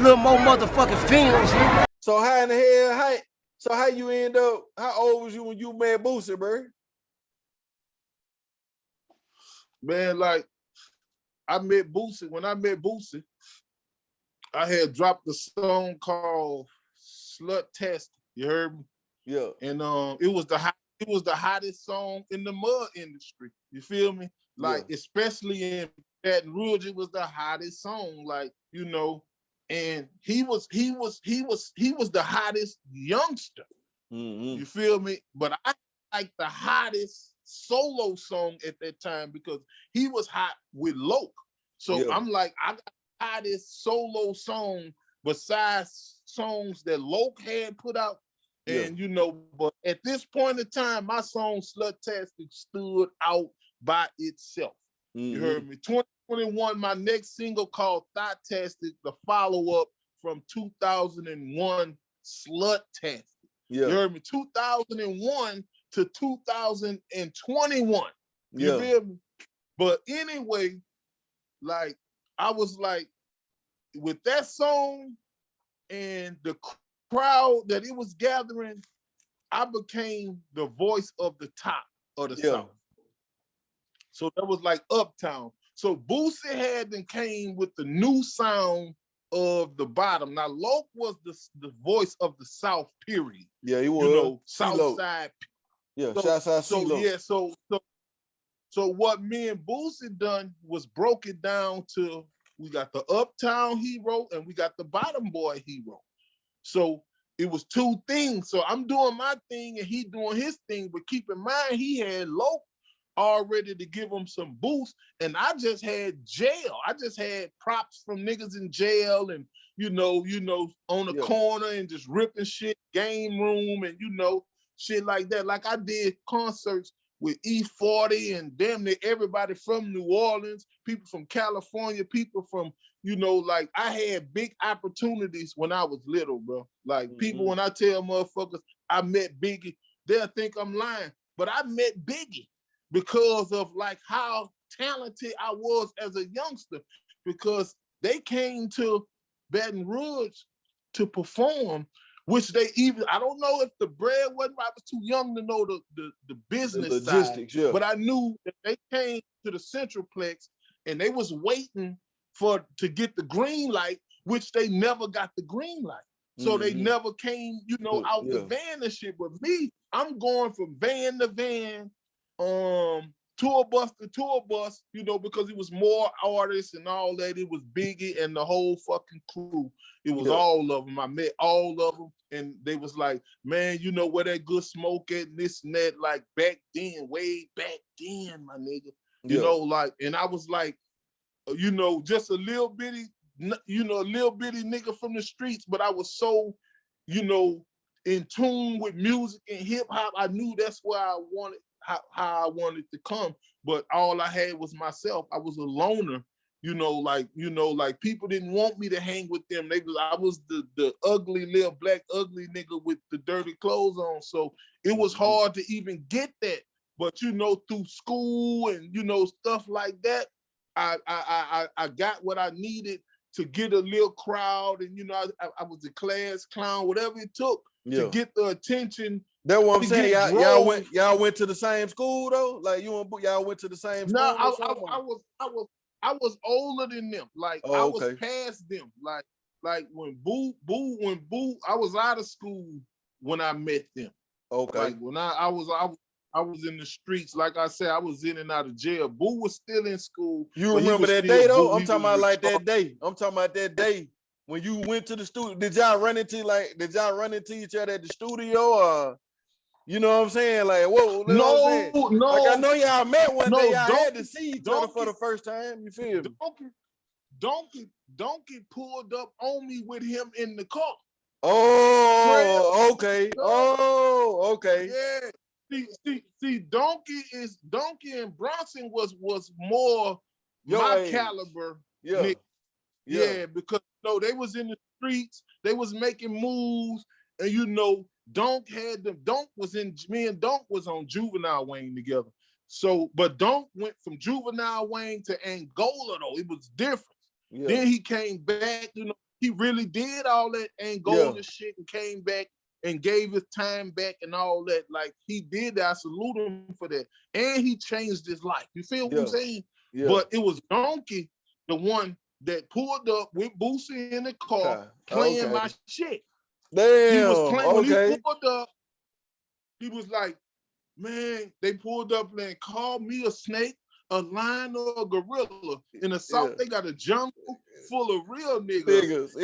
little more motherfucking films. So how in the hell, how you end up, how old was you when you met Boosie, bro? Man, like, when I met Boosie, I had dropped a song called Slut Test. You heard me? Yeah. And it was the hottest song in the mud industry. You feel me? Like, especially in Baton Rouge, it was the hottest song. Like, you know, and he was the hottest youngster. You feel me? But I like the hottest solo song at that time because he was hot with Loke. So I'm like, I got the hottest solo song besides songs that Loke had put out. And you know, but at this point in time, my song Slutastic stood out by itself. You heard me? 2021, my next single called Thotastic, the follow-up from 2001 Slutastic. You heard me? 2001 to 2021. You feel me? But anyway, like, I was like, with that song and the crowd that it was gathering, I became the voice of the top of the South. So that was like Uptown. So Boosie had then came with the new sound of the bottom. Now Loke was the voice of the South, period. Yeah, he was. You know, South Side. Yeah, Southside. So what me and Boosie done was broke it down to, we got the Uptown hero and we got the bottom boy hero. So it was two things. So I'm doing my thing and he doing his thing, but keep in mind he had Loke already to give him some boost, and I just had jail. I just had props from niggas in jail, and you know, on the corner and just ripping shit, game room, and you know, shit like that. Like I did concerts with E40 and damn near everybody from New Orleans, people from California, people from, you know, like I had big opportunities when I was little, bro. Like people, when I tell motherfuckers I met Biggie, they'll think I'm lying, but I met Biggie because of like how talented I was as a youngster, because they came to Baton Rouge to perform, which they even, I don't know if the bread wasn't, I was too young to know the business the logistics side, but I knew that they came to the Centralplex and they was waiting to get the green light, which they never got the green light. So they never came, you know, out the van and shit. But me, I'm going from van to van, tour bus to tour bus, you know, because it was more artists and all that. It was Biggie and the whole fucking crew. It was all of them. I met all of them, and they was like, man, you know where that good smoke at, and this and that, like back then, way back then, my nigga. You know, like, and I was like, you know, just a little bitty, you know, a little bitty nigga from the streets, but I was so, you know, in tune with music and hip hop. I knew that's where I wanted, how I wanted to come, but all I had was myself. I was a loner, you know, like people didn't want me to hang with them. I was the ugly little black ugly nigga with the dirty clothes on. So it was hard to even get that. But you know, through school and you know, stuff like that, I got what I needed to get a little crowd, and you know, I was a class clown, whatever it took to get the attention. That's what I'm saying. Y'all went to the same school though. Like y'all went to the same school. No, I was older than them. Like I was past them. Like when Boo, I was out of school when I met them. Okay. Like when I was in the streets. Like I said, I was in and out of jail. Boo was still in school. You remember that day though? I'm talking about like that day. I'm talking about that day when you went to the studio. Did y'all run into each other at the studio, or you know what I'm saying? Like, whoa, you know what I'm saying? No. Like I know y'all met one day. Y'all had to see each other for the first time. You feel me? Donkey pulled up on me with him in the car. Oh, okay. Oh, okay. Yeah. See, Donkey and Bronson was more my caliber. Yeah, because you know, they was in the streets, they was making moves, and you know, Donk had them. Me and Donk was on Juvenile Wayne together. So, but Donk went from Juvenile Wayne to Angola though. It was different. Yeah. Then he came back, you know, he really did all that and gold and shit and came back and gave his time back and all that. Like he did that. I salute him for that. And he changed his life. You feel what I'm saying? Yeah. But it was Donkey, the one that pulled up with Boosie in the car playing my shit. Damn. He was playing when he pulled up. He was like, man, they pulled up and called me a snake, a lion, or a gorilla. In the South, they got a jungle full of real niggas,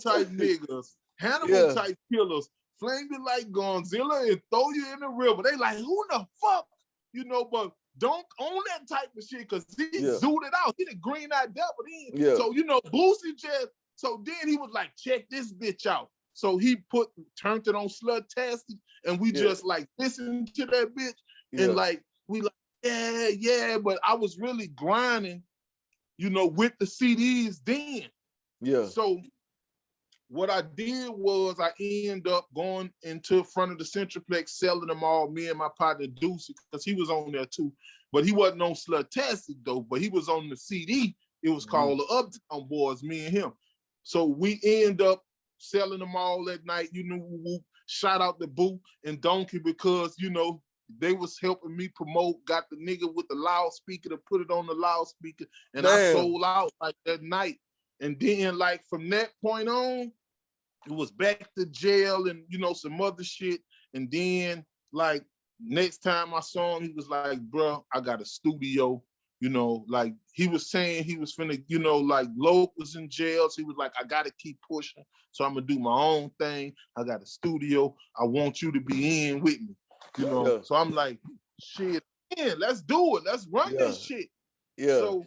type niggas, Hannibal type killers, flame you like Godzilla and throw you in the river. They like, who the fuck? You know, but don't own that type of shit because he zooted it out. He the green-eyed devil then. So, you know, Boosie just, so then he was like, check this bitch out. So he turned it on Sluttastic, and we just like listened to that bitch, and like we like but I was really grinding, you know, with the CDs then. So what I did was I ended up going into front of the Centraplex, selling them all. Me and my partner Deuce, because he was on there too, but he wasn't on Sluttastic though. But he was on the CD. It was called the Uptown Boys. Me and him. So we end up selling them all that night, you know. Shout out to Boo and Donkey because, you know, they was helping me promote, got the nigga with the loudspeaker to put it on the loudspeaker, and I sold out like that night. And then like from that point on, it was back to jail and, you know, some other shit. And then like next time I saw him, he was like, bro, I got a studio. You know, like he was saying he was finna, you know, like Loke was in jail. So he was like, I gotta keep pushing. So I'm gonna do my own thing. I got a studio. I want you to be in with me. You know, so I'm like, shit, man, let's do it. Let's run this shit. So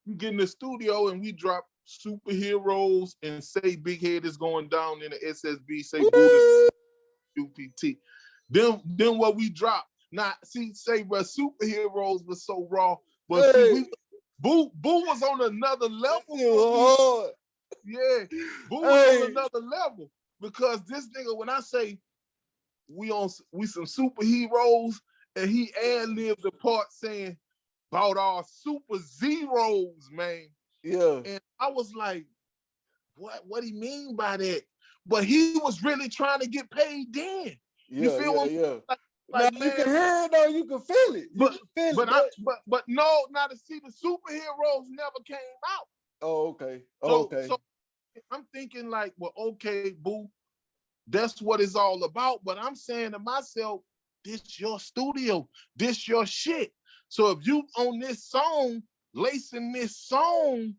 we get in the studio and we drop Superheroes and Say Bighead is going down in the SSB, Say Buddha UPT. Then what we drop. Not say, but Superheroes was so raw. But see, Boo was on another level. Boo was on another level because this nigga, when I say we some superheroes, and he ad-libbed the part saying about our super zeros, man. And I was like, what do you mean by that? But he was really trying to get paid then. You feel what I'm saying? Like, now, man, you can hear it though, you can feel it. But no, now to see the Superheroes never came out. Oh, okay. So I'm thinking like, well, okay, Boo, that's what it's all about. But I'm saying to myself, this your studio, this your shit. So if you on this song, lacing this song,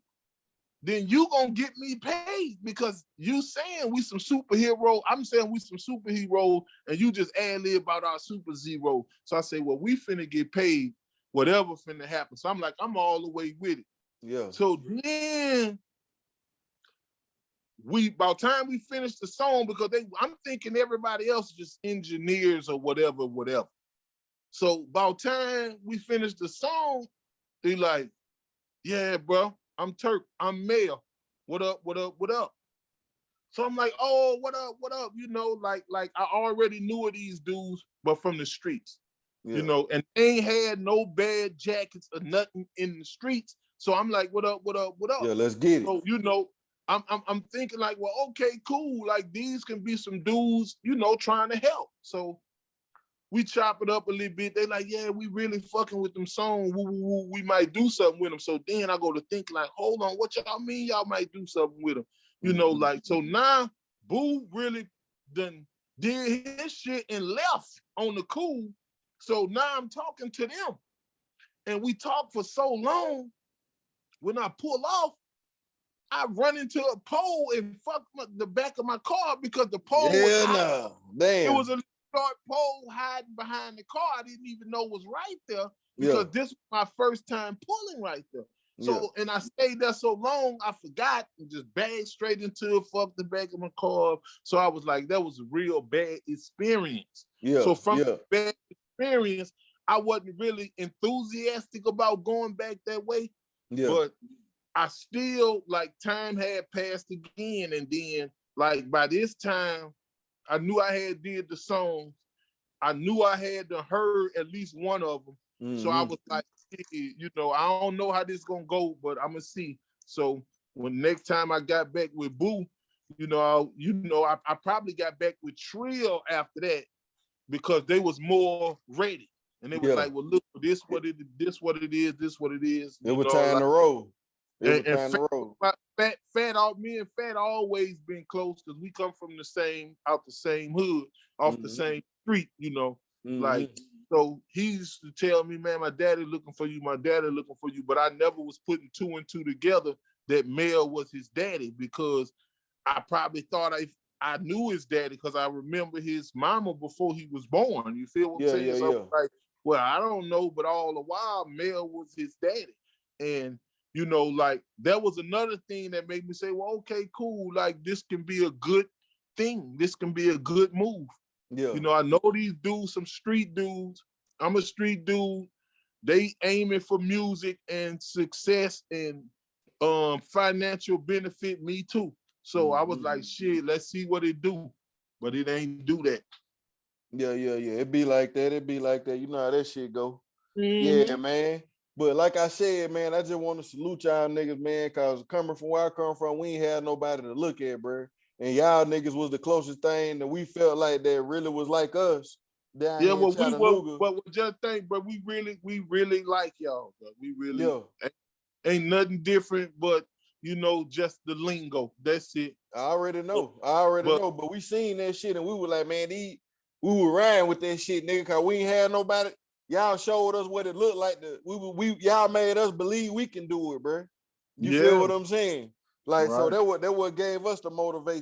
then you gonna get me paid because you saying we some superhero. I'm saying we some superhero, and you just ad-lib about our super zero. So I say, well, we finna get paid, whatever finna happen. So I'm like, I'm all the way with it. So then about time we finished the song, because I'm thinking everybody else just engineers or whatever. So about time we finished the song, they like, yeah, bro, I'm Turk, I'm male. What up? So I'm like, oh, what up? You know, like I already knew of these dudes, but from the streets, you know, and they ain't had no bad jackets or nothing in the streets. So I'm like, what up? Yeah, let's get it. So, you know, I'm thinking like, well, okay, cool. Like these can be some dudes, you know, trying to help. So we chop it up a little bit. They like, yeah, we really fucking with them songs. We might do something with them. So then I go to think like, hold on, what y'all mean y'all might do something with them? You know, like, so now Boo really done did his shit and left on the cool. So now I'm talking to them. And we talk for so long. When I pull off, I run into a pole and fuck the back of my car because the pole was hiding. It was a short pole hiding behind the car. I didn't even know was right there because this was my first time pulling right there. So, and I stayed there so long, I forgot and just bagged straight into it, fucked the back of my car. So I was like, that was a real bad experience. So from the bad experience, I wasn't really enthusiastic about going back that way. But I still, like, time had passed again. And then, like, by this time, I knew I had did the songs. I knew I had to heard at least one of them. So I was like, hey, you know, I don't know how this gonna go, but I'm gonna see. So when next time I got back with Boo, I probably got back with Trill after that because they was more ready. And they was like, well, look, this what it is. It was time to roll. It was time to roll. Me and Fat always been close because we come from the same hood, off the same street, like. So he used to tell me, man, my daddy looking for you, but I never was putting two and two together that Mel was his daddy because I probably thought I knew his daddy because I remember his mama before he was born. You feel what I'm saying? So I was like, well, I don't know, but all the while Mel was his daddy. And like that was another thing that made me say, well, okay, cool. Like this can be a good thing. This can be a good move. Yeah. I know these dudes, some street dudes. I'm a street dude. They aiming for music and success and financial benefit, me too. So I was like, shit, let's see what it do. But it ain't do that. Yeah. It be like that. You know how that shit go. Yeah, man. But like I said, man, I just want to salute y'all niggas, man, because coming from where I come from, we ain't had nobody to look at, bro. And y'all niggas was the closest thing that we felt like that really was like us. Yeah, well, but just think, but we really like y'all. Bro. We really ain't nothing different, but just the lingo. That's it. I already know. But we seen that shit and we were like, man, we were riding with that shit, nigga, because we ain't had nobody. Y'all showed us what it looked like. Y'all made us believe we can do it, bro. You feel what I'm saying? Like, so that what gave us the motivation.